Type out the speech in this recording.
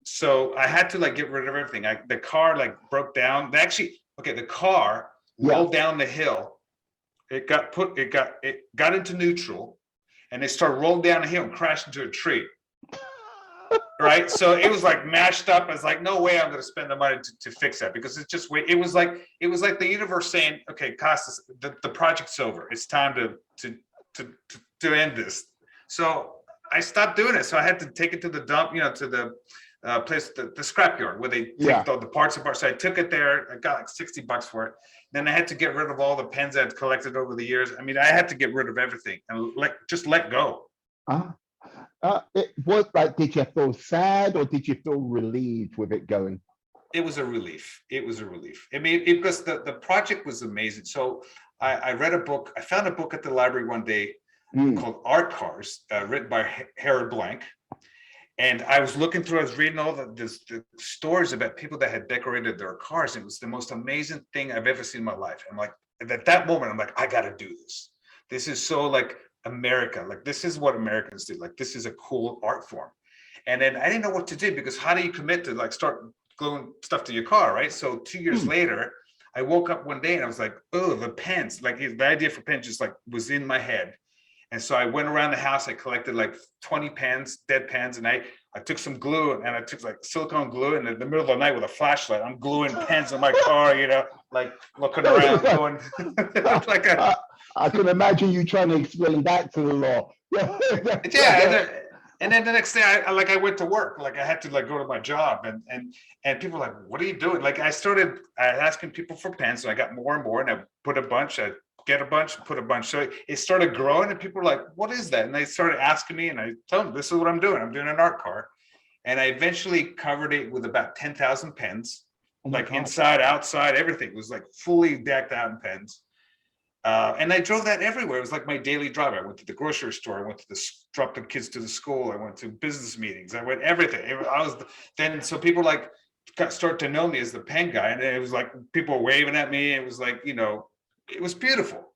so I had to like get rid of everything. The car like broke down. The car rolled down the hill. It got into neutral, and it started rolling down the hill and crashed into a tree. Right, so it was like mashed up. I was like, no way I'm going to spend the money to fix that, because it's just it was like the universe saying, okay, Costas, the project's over. It's time to end this. So I stopped doing it. So I had to take it to the dump, to the place, the scrapyard, where they take all the parts apart. So I took it there. I got like $60 for it. Then I had to get rid of all the pens I'd collected over the years. I mean, I had to get rid of everything and just let go. It was like, did you feel sad or did you feel relieved with it going? It was a relief. It was a relief. I mean, because the project was amazing. So I read a book. I found a book at the library one day called Art Cars, written by Harold Blank. And I was looking through, I was reading all the stories about people that had decorated their cars. It was the most amazing thing I've ever seen in my life. I'm like, at that moment, I'm like, I got to do this. This is so like America. Like, this is what Americans do. Like, this is a cool art form. And then I didn't know what to do, because how do you commit to like start gluing stuff to your car, right? So 2 years later, I woke up one day and I was like, oh, the pens, like the idea for pens just like was in my head. And so I went around the house, I collected like 20 pens, dead pens, and I took some glue and I took like silicone glue, and in the middle of the night with a flashlight, I'm gluing pens in my car, like looking around, going like a... I can imagine you trying to explain that to the law. Yeah, and then the next day, I went to work, like I had to like go to my job, and people were like, what are you doing? Like I started asking people for pens, so I got more and more, and I put a bunch, I get a bunch, put a bunch. So it started growing, and people were like, what is that? And they started asking me, and I told them, this is what I'm doing. I'm doing an art car. And I eventually covered it with about 10,000 pens, like inside, outside, everything. It was like fully decked out in pens. And I drove that everywhere. It was like my daily drive. I went to the grocery store. I went to drop the kids to the school. I went to business meetings. I went everything. So people like start to know me as the pen guy. And it was like, people were waving at me. It was like, it was beautiful.